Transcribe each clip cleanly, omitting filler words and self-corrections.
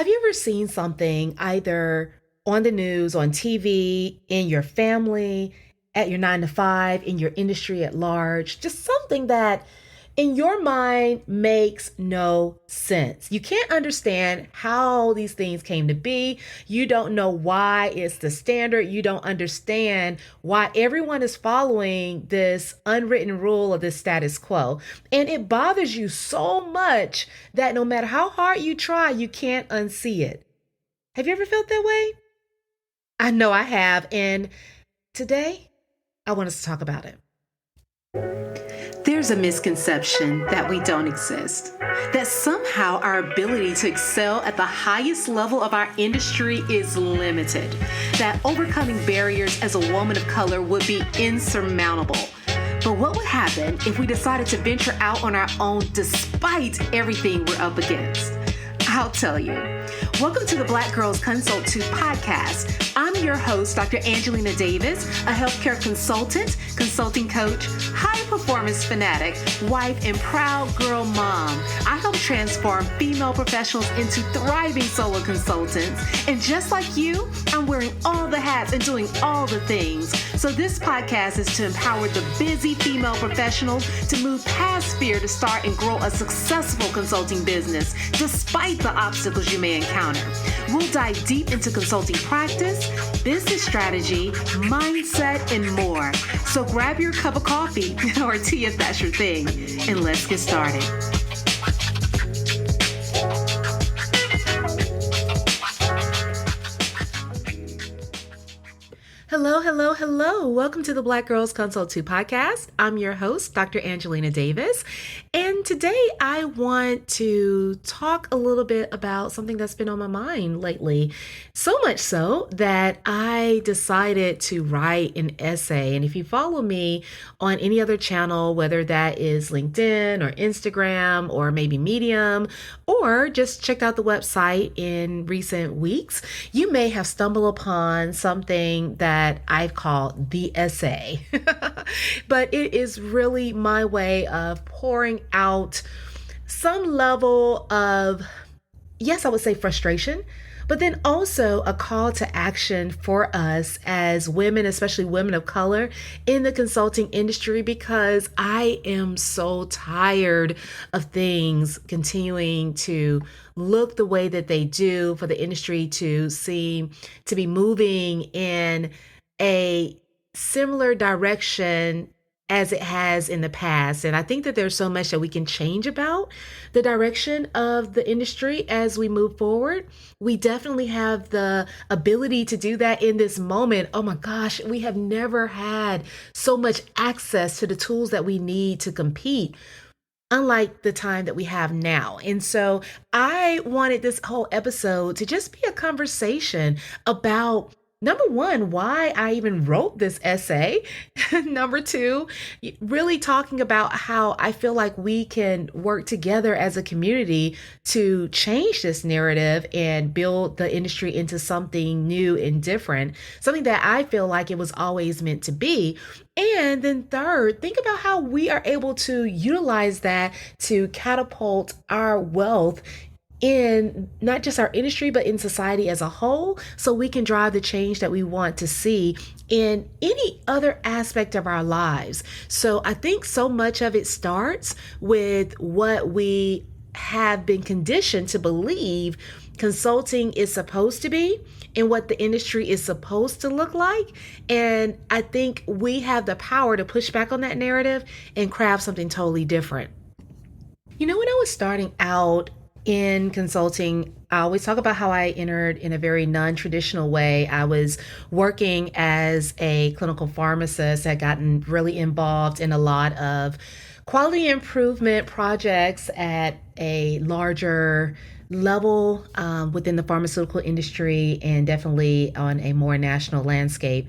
Have you ever seen something either on the news, on TV, in your family, at your 9 to 5, in your industry at large? Just something that in your mind makes no sense. You can't understand how these things came to be. You don't know why it's the standard. You don't understand why everyone is following this unwritten rule of this status quo. And it bothers you so much that no matter how hard you try, you can't unsee it. Have you ever felt that way? I know I have. And today, I want us to talk about it. There's a misconception that we don't exist, that somehow our ability to excel at the highest level of our industry is limited, that overcoming barriers as a woman of color would be insurmountable. But what would happen if we decided to venture out on our own despite everything we're up against? I'll tell you. Welcome to the Black Girls Consult 2 podcast. I'm your host, Dr. Angelina Davis, a healthcare consultant, consulting coach, high performance fanatic, wife, and proud girl mom. I help transform female professionals into thriving solo consultants. And just like you, I'm wearing all the hats and doing all the things. So this podcast is to empower the busy female professional to move past fear to start and grow a successful consulting business, despite the obstacles you may encounter. We'll dive deep into consulting practice, business strategy, mindset, and more. So grab your cup of coffee or tea if that's your thing, and let's get started. Hello. Welcome to the Black Girls Consult 2 podcast. I'm your host, Dr. Angelina Davis. And today I want to talk a little bit about something that's been on my mind lately. So much so that I decided to write an essay. And if you follow me on any other channel, whether that is LinkedIn or Instagram or maybe Medium, or just checked out the website in recent weeks, you may have stumbled upon something that I've called the essay. But it is really my way of pouring out some level of, yes, I would say frustration, but then also a call to action for us as women, especially women of color in the consulting industry, because I am so tired of things continuing to look the way that they do, for the industry to seem to be moving in a similar direction as it has in the past. And I think that there's so much that we can change about the direction of the industry as we move forward. We definitely have the ability to do that in this moment. Oh my gosh, we have never had so much access to the tools that we need to compete, unlike the time that we have now. And so I wanted this whole episode to just be a conversation about, number one, why I even wrote this essay. Number two, really talking about how I feel like we can work together as a community to change this narrative and build the industry into something new and different, something that I feel like it was always meant to be. And then third, think about how we are able to utilize that to catapult our wealth in not just our industry, but in society as a whole, so we can drive the change that we want to see in any other aspect of our lives. So I think so much of it starts with what we have been conditioned to believe consulting is supposed to be and what the industry is supposed to look like. And I think we have the power to push back on that narrative and craft something totally different. You know, when I was starting out in consulting, I always talk about how I entered in a very non-traditional way. I was working as a clinical pharmacist, had gotten really involved in a lot of quality improvement projects at a larger level within the pharmaceutical industry, and definitely on a more national landscape.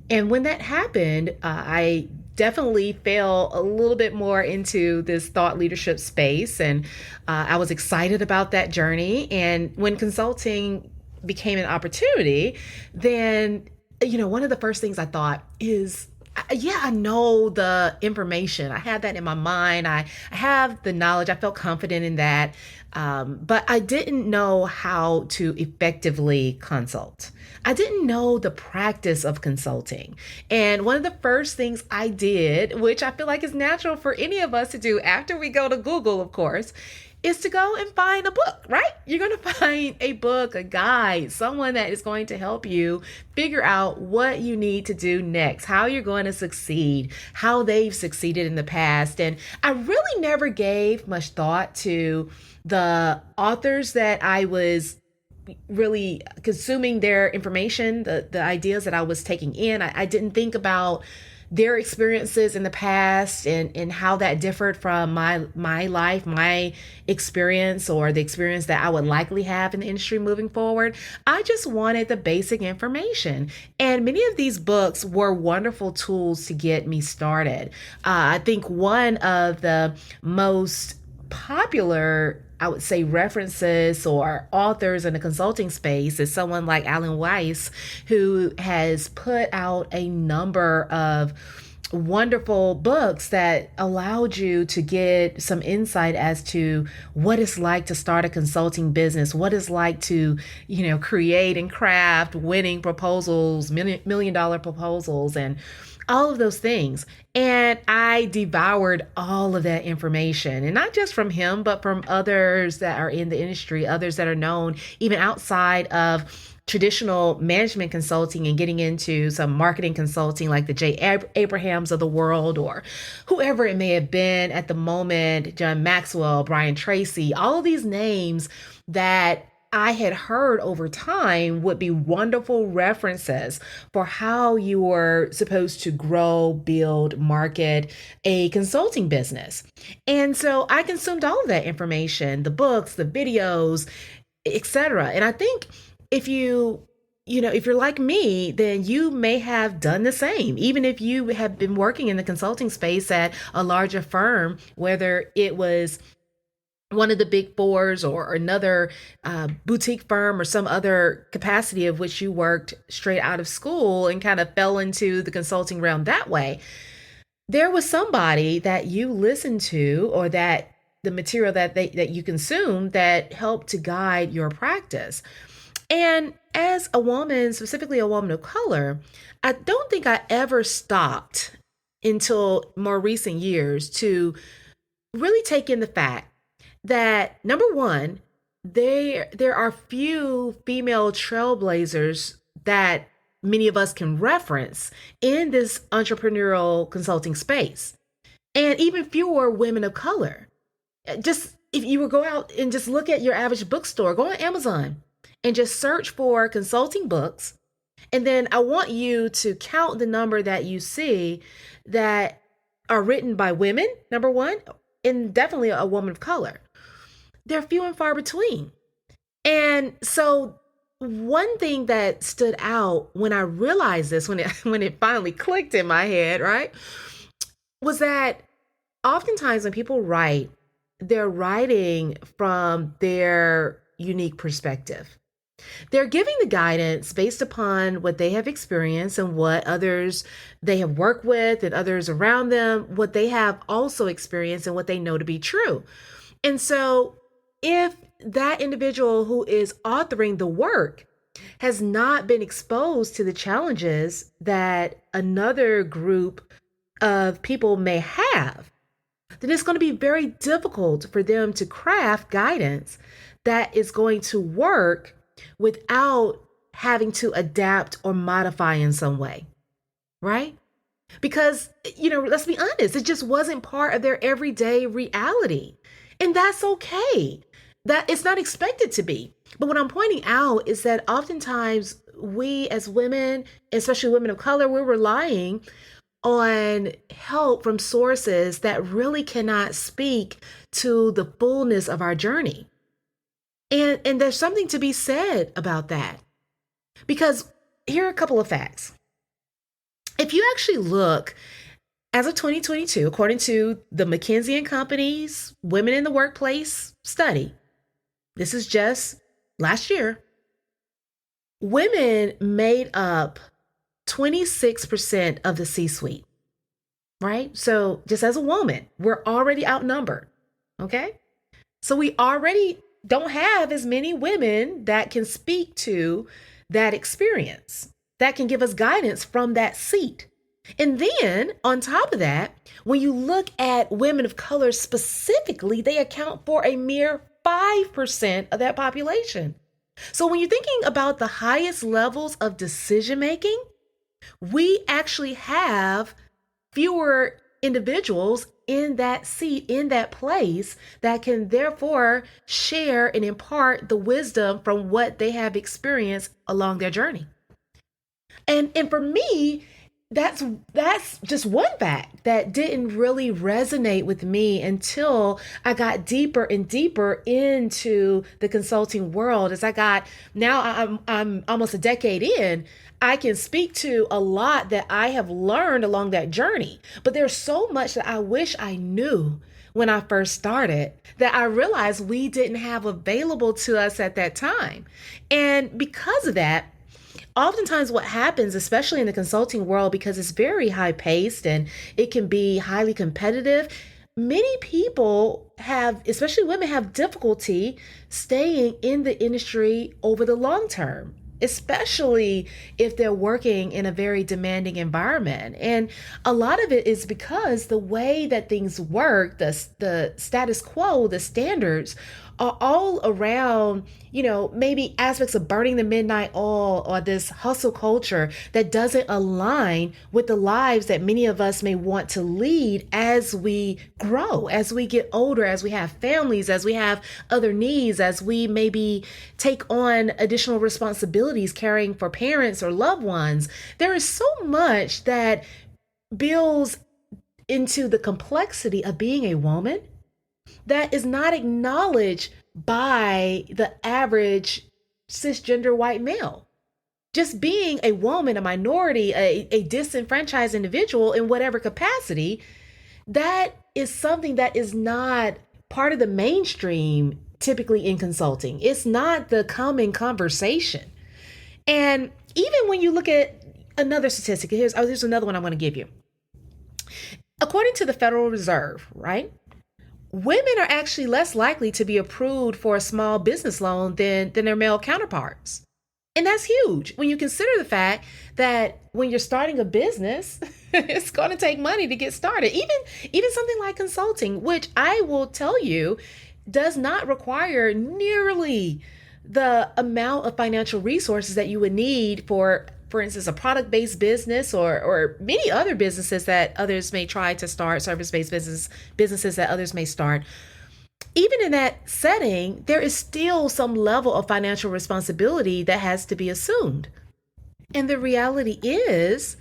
And when that happened, I definitely fell a little bit more into this thought leadership space. And I was excited about that journey. And when consulting became an opportunity, then, one of the first things I thought is, Yeah, I know the information. I had that in my mind. I have the knowledge. I felt confident in that. But I didn't know how to effectively consult. I didn't know the practice of consulting. And one of the first things I did, which I feel like is natural for any of us to do after we go to Google, of course, is to go and find a book, right? You're going to find a book, a guide, someone that is going to help you figure out what you need to do next, how you're going to succeed, how they've succeeded in the past. And I really never gave much thought to the authors that I was really consuming their information, the ideas that I was taking in. I didn't think about their experiences in the past and how that differed from my life, my experience, or the experience that I would likely have in the industry moving forward. I just wanted the basic information. And many of these books were wonderful tools to get me started. I think one of the most popular, I would say, references or authors in the consulting space is someone like Alan Weiss, who has put out a number of wonderful books that allowed you to get some insight as to what it's like to start a consulting business, what it's like to, create and craft winning proposals, million dollar proposals, and all of those things. And I devoured all of that information, and not just from him, but from others that are in the industry, others that are known even outside of traditional management consulting and getting into some marketing consulting like the Jay Abrahams of the world, or whoever it may have been at the moment, John Maxwell, Brian Tracy, all of these names that I had heard over time would be wonderful references for how you were supposed to grow, build, market a consulting business. And so I consumed all of that information, the books, the videos, etc. And I think if if you're like me, then you may have done the same, even if you have been working in the consulting space at a larger firm, whether it was one of the big fours or another boutique firm or some other capacity of which you worked straight out of school and kind of fell into the consulting realm that way. There was somebody that you listened to, or that the material that you consumed, that helped to guide your practice. And as a woman, specifically a woman of color, I don't think I ever stopped until more recent years to really take in the fact that, number one, there are few female trailblazers that many of us can reference in this entrepreneurial consulting space, and even fewer women of color. Just if you were go out and just look at your average bookstore, go on Amazon and just search for consulting books, and then I want you to count the number that you see that are written by women, number one, and definitely a woman of color. They're few and far between. And so one thing that stood out when I realized this, when it finally clicked in my head, right, was that oftentimes when people write, they're writing from their unique perspective. They're giving the guidance based upon what they have experienced and what others they have worked with and others around them, what they have also experienced and what they know to be true. And so if that individual who is authoring the work has not been exposed to the challenges that another group of people may have, then it's going to be very difficult for them to craft guidance that is going to work without having to adapt or modify in some way, right? Because, let's be honest, it just wasn't part of their everyday reality. And that's okay. That it's not expected to be. But what I'm pointing out is that oftentimes we as women, especially women of color, we're relying on help from sources that really cannot speak to the fullness of our journey. And there's something to be said about that. Because here are a couple of facts. If you actually look, as of 2022, according to the McKinsey and Company's Women in the Workplace study, this is just last year, women made up 26% of the C-suite, right? So just as a woman, we're already outnumbered. Okay. So we already don't have as many women that can speak to that experience, that can give us guidance from that seat. And then on top of that, when you look at women of color specifically, they account for a mere 5% of that population. So when you're thinking about the highest levels of decision making, we actually have fewer individuals in that seat, in that place, that can therefore share and impart the wisdom from what they have experienced along their journey. And for me, that's just one fact that didn't really resonate with me until I got deeper and deeper into the consulting world. As I got now, I'm almost a decade in. I can speak to a lot that I have learned along that journey, but there's so much that I wish I knew when I first started that I realized we didn't have available to us at that time. And because of that, oftentimes what happens, especially in the consulting world, because it's very high paced and it can be highly competitive, many people have, especially women, have difficulty staying in the industry over the long term, especially if they're working in a very demanding environment. And a lot of it is because the way that things work, the status quo, the standards are all around, maybe aspects of burning the midnight oil or this hustle culture that doesn't align with the lives that many of us may want to lead as we grow, as we get older, as we have families, as we have other needs, as we maybe take on additional responsibilities caring for parents or loved ones. There is so much that builds into the complexity of being a woman that is not acknowledged by the average cisgender white male. Just being a woman, a minority, a disenfranchised individual in whatever capacity, that is something that is not part of the mainstream typically in consulting. It's not the common conversation. And even when you look at another statistic, here's another one I want to give you. According to the Federal Reserve, right? Women are actually less likely to be approved for a small business loan than their male counterparts. And that's huge when you consider the fact that when you're starting a business, it's going to take money to get started. Even something like consulting, which I will tell you does not require nearly the amount of financial resources that you would need for instance, a product-based business or many other businesses that others may try to start, service-based businesses that others may start. Even in that setting, there is still some level of financial responsibility that has to be assumed. And the reality is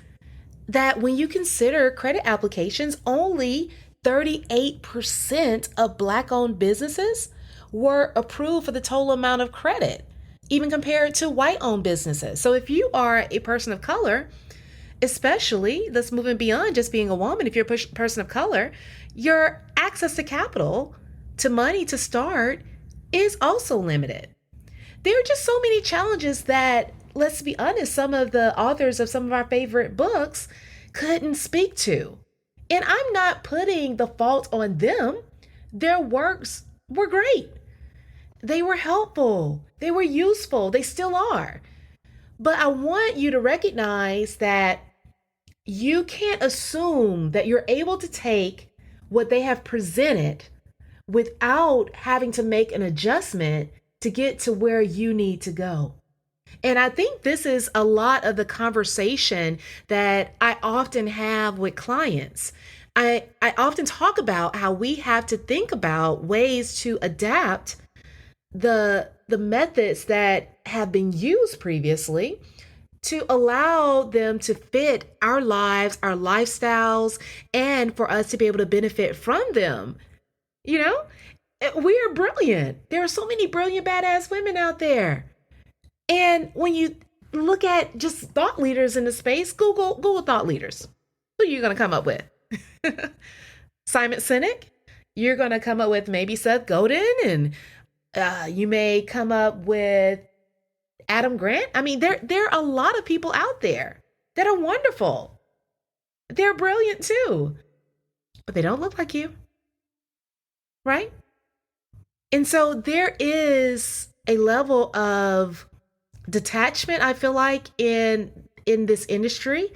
that when you consider credit applications, only 38% of Black-owned businesses were approved for the total amount of credit, even compared to white-owned businesses. So if you are a person of color, especially, that's moving beyond just being a woman, if you're a person of color, your access to capital, to money to start, is also limited. There are just so many challenges that, let's be honest, some of the authors of some of our favorite books couldn't speak to. And I'm not putting the fault on them. Their works were great. They were helpful. They were useful. They still are. But I want you to recognize that you can't assume that you're able to take what they have presented without having to make an adjustment to get to where you need to go. And I think this is a lot of the conversation that I often have with clients. I often talk about how we have to think about ways to adapt the methods that have been used previously to allow them to fit our lives, our lifestyles, and for us to be able to benefit from them. We are brilliant. There are so many brilliant, badass women out there. And when you look at just thought leaders in the space, Google thought leaders. Who are you going to come up with? Simon Sinek? You're going to come up with maybe Seth Godin, and you may come up with Adam Grant. I mean, there are a lot of people out there. that are wonderful. They're brilliant too, but they don't look like you, right? And so there is a level of detachment, I feel like, in this industry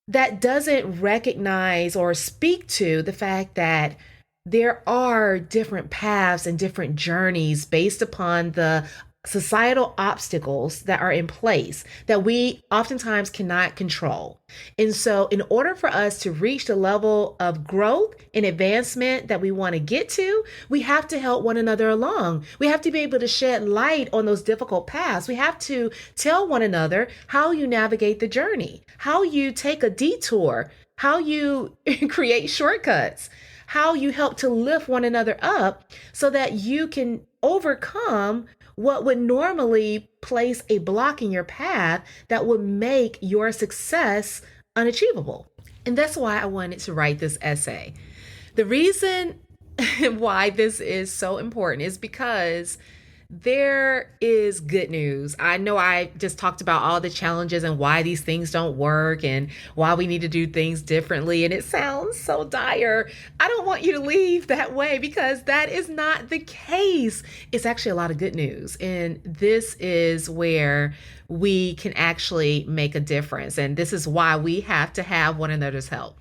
that doesn't recognize or speak to the fact that there are different paths and different journeys based upon the societal obstacles that are in place that we oftentimes cannot control. And so, in order for us to reach the level of growth and advancement that we want to get to, we have to help one another along. We have to be able to shed light on those difficult paths. We have to tell one another how you navigate the journey, how you take a detour, how you create shortcuts, how you help to lift one another up so that you can overcome what would normally place a block in your path that would make your success unachievable. And that's why I wanted to write this essay. The reason why this is so important is because there is good news. I know I just talked about all the challenges and why these things don't work and why we need to do things differently. And it sounds so dire. I don't want you to leave that way because that is not the case. It's actually a lot of good news. And this is where we can actually make a difference. And this is why we have to have one another's help.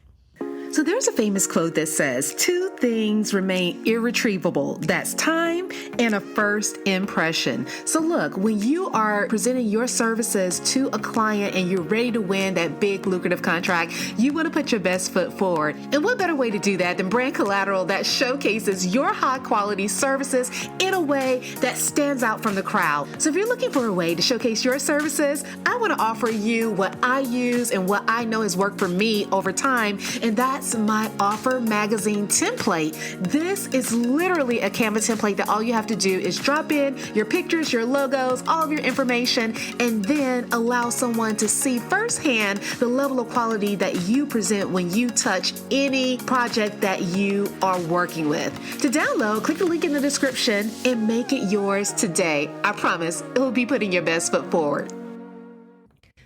So there's a famous quote that says, two things remain irretrievable. That's time and a first impression. So look, when you are presenting your services to a client and you're ready to win that big lucrative contract, you want to put your best foot forward. And what better way to do that than brand collateral that showcases your high quality services in a way that stands out from the crowd. So if you're looking for a way to showcase your services, I want to offer you what I use and what I know has worked for me over time. And that's my Offer Magazine template. This is literally a Canva template that all you have to do is drop in your pictures, your logos, all of your information, and then allow someone to see firsthand the level of quality that you present when you touch any project that you are working with. To download, click the link in the description and make it yours today. I promise it will be putting your best foot forward.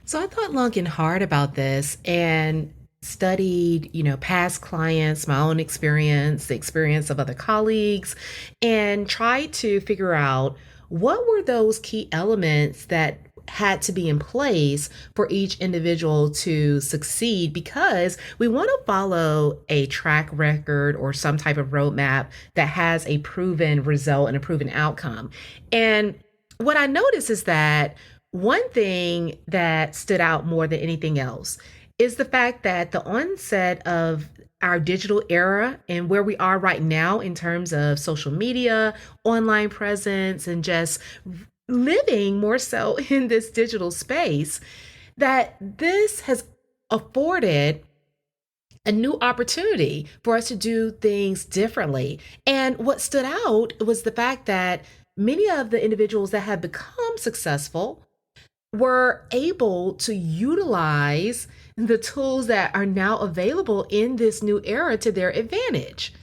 So I thought long and hard about this and studied, past clients, my own experience, the experience of other colleagues, and tried to figure out what were those key elements that had to be in place for each individual to succeed, because we want to follow a track record or some type of roadmap that has a proven result and a proven outcome. And what I noticed is that one thing that stood out more than anything else is the fact that the onset of our digital era and where we are right now in terms of social media, online presence, and just living more so in this digital space, that this has afforded a new opportunity for us to do things differently. And what stood out was the fact that many of the individuals that have become successful were able to utilize the tools that are now available in this new era to their advantage,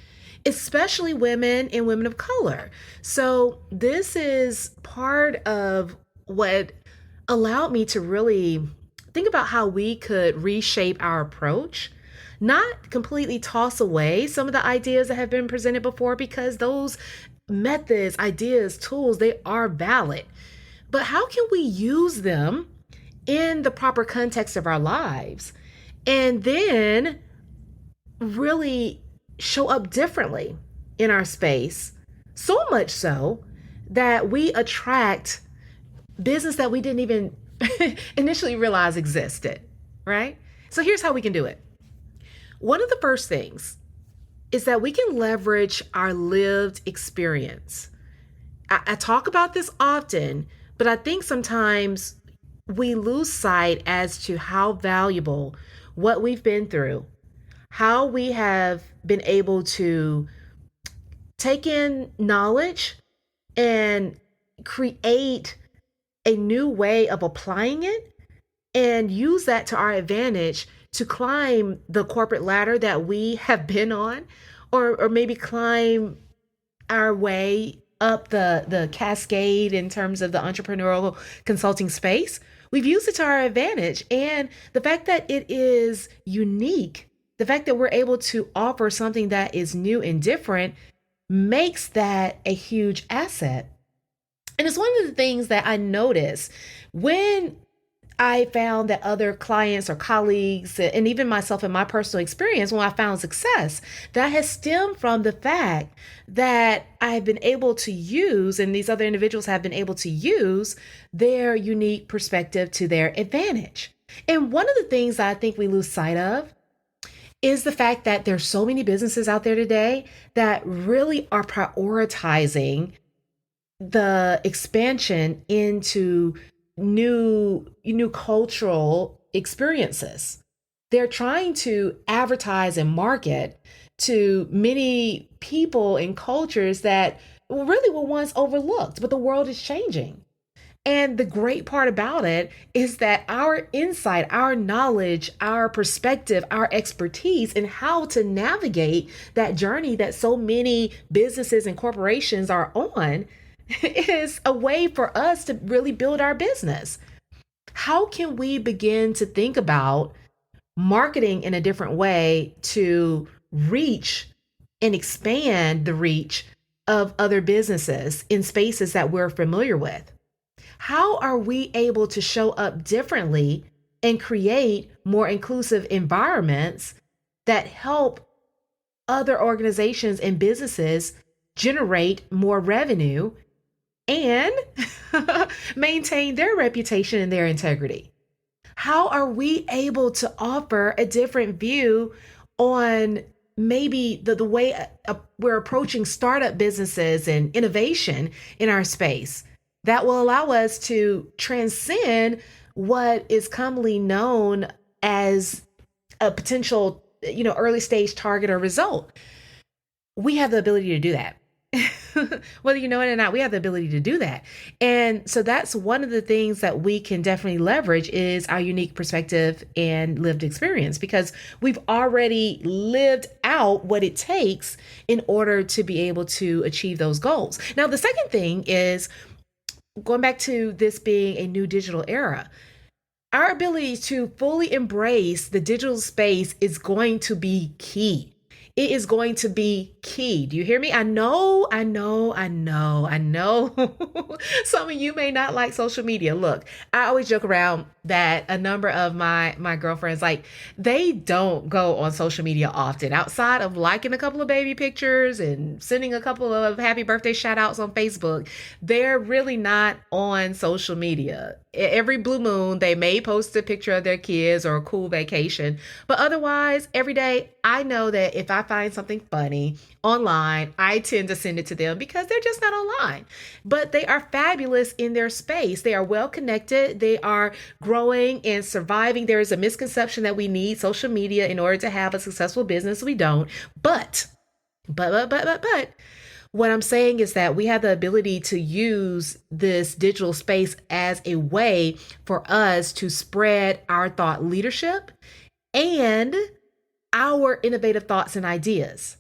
especially women and women of color. So this is part of what allowed me to really think about how we could reshape our approach, not completely toss away some of the ideas that have been presented before, because those methods, ideas, tools, they are valid. But how can we use them in the proper context of our lives and then really show up differently in our space? So much so that we attract business that we didn't even initially realize existed, right? So here's how we can do it. One of the first things is that we can leverage our lived experience. I talk about this often, but I think sometimes we lose sight as to how valuable what we've been through, how we have been able to take in knowledge and create a new way of applying it and use that to our advantage to climb the corporate ladder that we have been on, or maybe climb our way up the cascade in terms of the entrepreneurial consulting space, We've used it to our advantage. And the fact that it is unique, the fact that we're able to offer something that is new and different makes that a huge asset. And it's one of the things that I noticed when I found that other clients or colleagues, and even myself in my personal experience, when I found success, that has stemmed from the fact that I've been able to use, and these other individuals have been able to use their unique perspective to their advantage. And one of the things that I think we lose sight of is the fact that there's so many businesses out there today that really are prioritizing the expansion into new cultural experiences. They're trying to advertise and market to many people and cultures that really were once overlooked, but the world is changing. And the great part about it is that our insight, our knowledge, our perspective, our expertise in how to navigate that journey that so many businesses and corporations are on is a way for us to really build our business. How can we begin to think about marketing in a different way to reach and expand the reach of other businesses in spaces that we're familiar with? How are we able to show up differently and create more inclusive environments that help other organizations and businesses generate more revenue and maintain their reputation and their integrity? How are we able to offer a different view on maybe the way we're approaching startup businesses and innovation in our space that will allow us to transcend what is commonly known as a potential, early stage target or result? We have the ability to do that. Whether you know it or not, we have the ability to do that. And so that's one of the things that we can definitely leverage is our unique perspective and lived experience, because we've already lived out what it takes in order to be able to achieve those goals. Now, the second thing is going back to this being a new digital era. Our ability to fully embrace the digital space is going to be key. It is going to be key. Do you hear me? I know. Some of you may not like social media. Look, I always joke around that a number of my girlfriends, like, they don't go on social media often outside of liking a couple of baby pictures and sending a couple of happy birthday shout outs on Facebook. They're really not on social media. Every blue moon, they may post a picture of their kids or a cool vacation. But otherwise, every day, I know that if I find something funny online, I tend to send it to them because they're just not online. But they are fabulous in their space. They are well connected. They are growing and surviving. There is a misconception that we need social media in order to have a successful business. We don't. But. What I'm saying is that we have the ability to use this digital space as a way for us to spread our thought leadership and our innovative thoughts and ideas.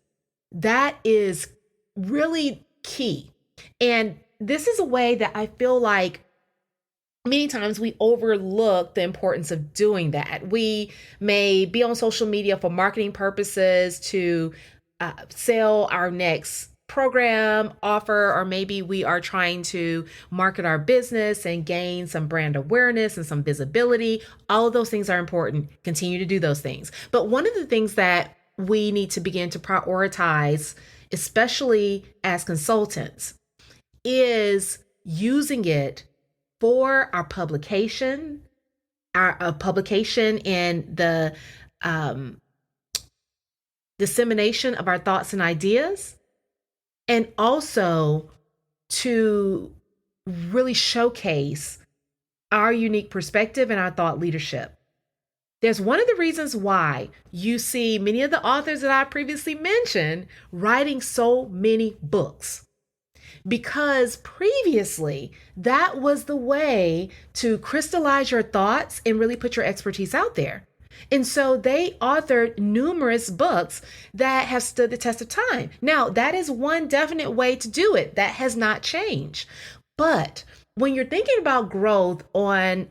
That is really key. And this is a way that I feel like many times we overlook the importance of doing that. We may be on social media for marketing purposes to sell our next program, offer, or maybe we are trying to market our business and gain some brand awareness and some visibility. All of those things are important. Continue to do those things. But one of the things that we need to begin to prioritize, especially as consultants, is using it for our publication, our publication and the dissemination of our thoughts and ideas, and also to really showcase our unique perspective and our thought leadership. There's one of the reasons why you see many of the authors that I previously mentioned writing so many books. Because previously, that was the way to crystallize your thoughts and really put your expertise out there. And so they authored numerous books that have stood the test of time. Now, that is one definite way to do it. That has not changed. But when you're thinking about growth on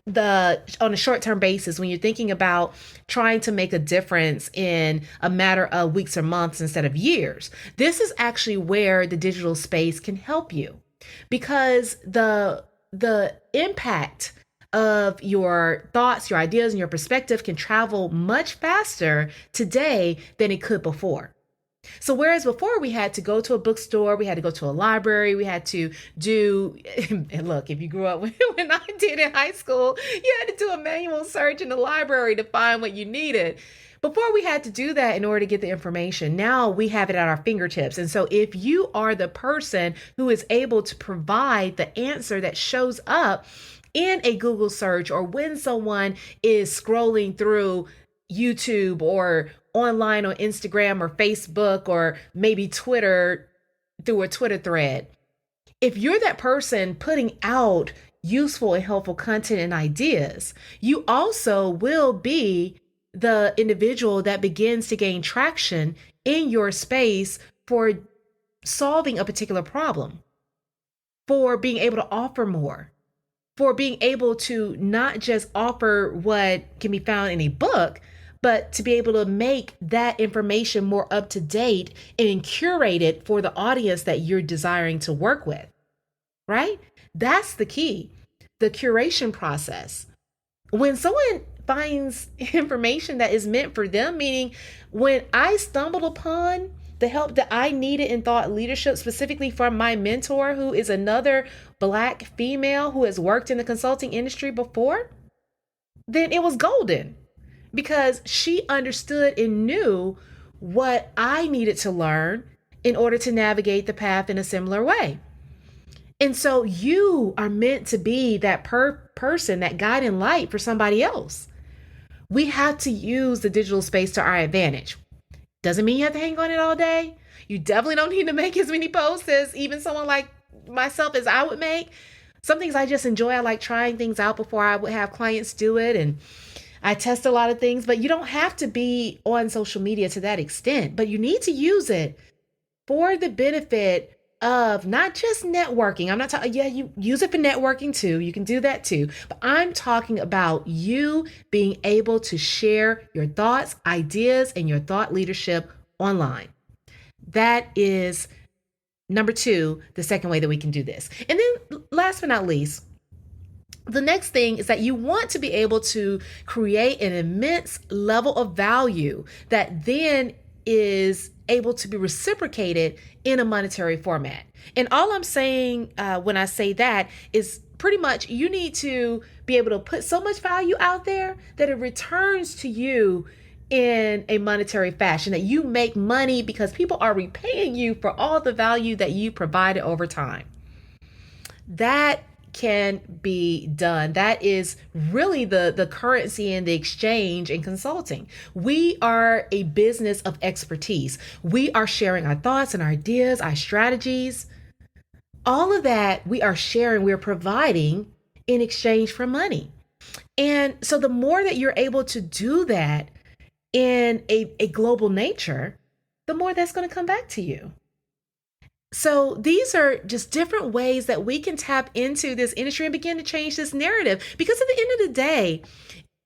the on a short-term basis, when you're thinking about trying to make a difference in a matter of weeks or months instead of years, this is actually where the digital space can help you, because the impact of your thoughts, your ideas, and your perspective can travel much faster today than it could before. So whereas before we had to go to a bookstore, we had to go to a library, we had to do, and look, if you grew up when I did in high school, you had to do a manual search in the library to find what you needed. Before we had to do that in order to get the information. Now we have it at our fingertips. And so if you are the person who is able to provide the answer that shows up in a Google search, or when someone is scrolling through YouTube or online on Instagram or Facebook or maybe Twitter through a Twitter thread, if you're that person putting out useful and helpful content and ideas, you also will be the individual that begins to gain traction in your space for solving a particular problem, for being able to offer more, for being able to not just offer what can be found in a book, but to be able to make that information more up to date and curate it for the audience that you're desiring to work with, right? That's the key, the curation process. When someone finds information that is meant for them, meaning when I stumbled upon the help that I needed in thought leadership, specifically from my mentor, who is another Black female who has worked in the consulting industry before, then it was golden, because she understood and knew what I needed to learn in order to navigate the path in a similar way. And so you are meant to be that person, that guiding light for somebody else. We have to use the digital space to our advantage. Doesn't mean you have to hang on it all day. You definitely don't need to make as many posts as even someone like myself as I would make. Some things I just enjoy. I like trying things out before I would have clients do it. And I test a lot of things, but you don't have to be on social media to that extent, but you need to use it for the benefit of not just networking. I'm not talking, yeah, you use it for networking too. You can do that too. But I'm talking about you being able to share your thoughts, ideas, and your thought leadership online. That is number two, the second way that we can do this. And then last but not least, the next thing is that you want to be able to create an immense level of value that then is able to be reciprocated in a monetary format. And all I'm saying when I say that is pretty much you need to be able to put so much value out there that it returns to you in a monetary fashion, that you make money because people are repaying you for all the value that you provided over time. That can be done. That is really the currency and the exchange in consulting. We are a business of expertise. We are sharing our thoughts and our ideas, our strategies. All of that we are sharing, we're providing in exchange for money. And so the more that you're able to do that in a global nature, the more that's going to come back to you. So these are just different ways that we can tap into this industry and begin to change this narrative. Because at the end of the day,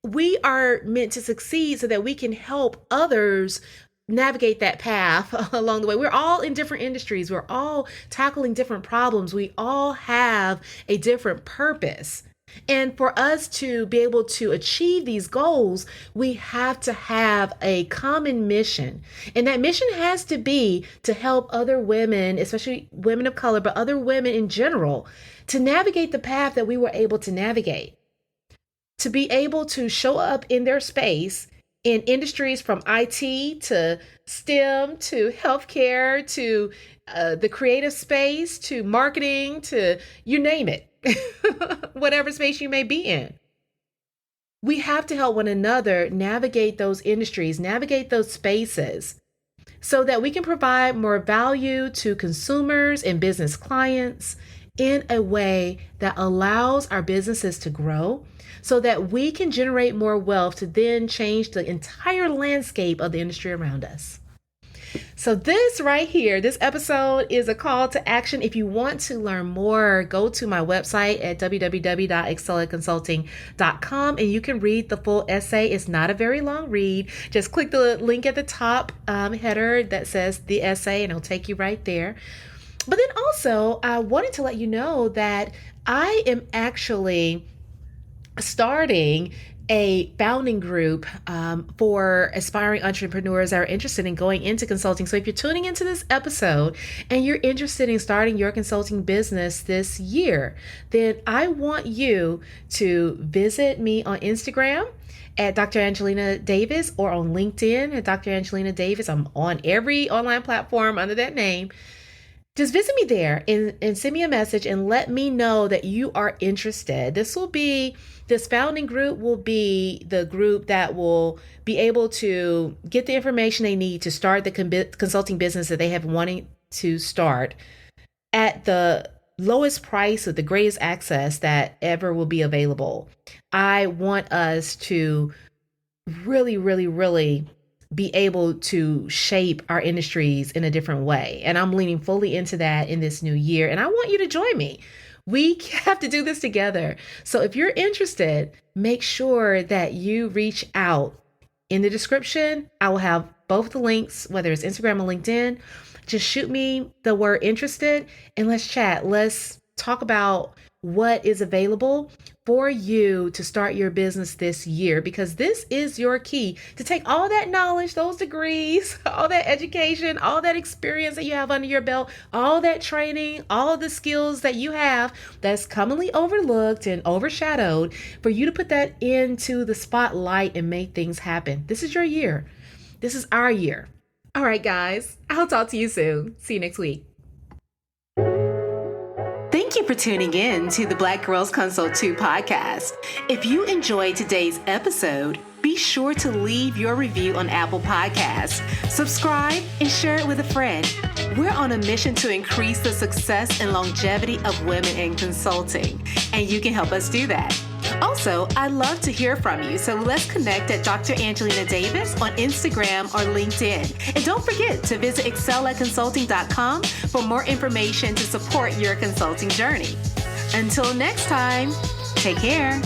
we are meant to succeed so that we can help others navigate that path along the way. We're all in different industries. We're all tackling different problems. We all have a different purpose. And for us to be able to achieve these goals, we have to have a common mission. And that mission has to be to help other women, especially women of color, but other women in general, to navigate the path that we were able to navigate, to be able to show up in their space in industries from IT to STEM to healthcare to the creative space to marketing to you name it. Whatever space you may be in. We have to help one another navigate those industries, navigate those spaces, so that we can provide more value to consumers and business clients in a way that allows our businesses to grow, so that we can generate more wealth to then change the entire landscape of the industry around us. So this right here, this episode is a call to action. If you want to learn more, go to my website at www.excelatconsulting.com and you can read the full essay. It's not a very long read. Just click the link at the top header that says the essay and it'll take you right there. But then also, I wanted to let you know that I am actually starting a founding group for aspiring entrepreneurs that are interested in going into consulting. So if you're tuning into this episode and you're interested in starting your consulting business this year, then I want you to visit me on Instagram at Dr. Angelina Davis or on LinkedIn at Dr. Angelina Davis. I'm on every online platform under that name. Just visit me there and send me a message and let me know that you are interested. This founding group will be the group that will be able to get the information they need to start the consulting business that they have wanting to start at the lowest price with the greatest access that ever will be available. I want us to really, really, really be able to shape our industries in a different way. And I'm leaning fully into that in this new year. And I want you to join me. We have to do this together. So if you're interested, make sure that you reach out. In the description, I will have both the links, whether it's Instagram or LinkedIn. Just shoot me the word interested and let's chat. Let's talk about what is available for you to start your business this year, because this is your key to take all that knowledge, those degrees, all that education, all that experience that you have under your belt, all that training, all the skills that you have that's commonly overlooked and overshadowed, for you to put that into the spotlight and make things happen. This is your year. This is our year. All right, guys, I'll talk to you soon. See you next week. Thank you for tuning in to the Black Girls Consult 2 podcast. If you enjoyed today's episode, be sure to leave your review on Apple Podcasts, subscribe, and share it with a friend. We're on a mission to increase the success and longevity of women in consulting, and you can help us do that. Also, I'd love to hear from you, so let's connect at Dr. Angelina Davis on Instagram or LinkedIn. And don't forget to visit excelatconsulting.com for more information to support your consulting journey. Until next time, take care.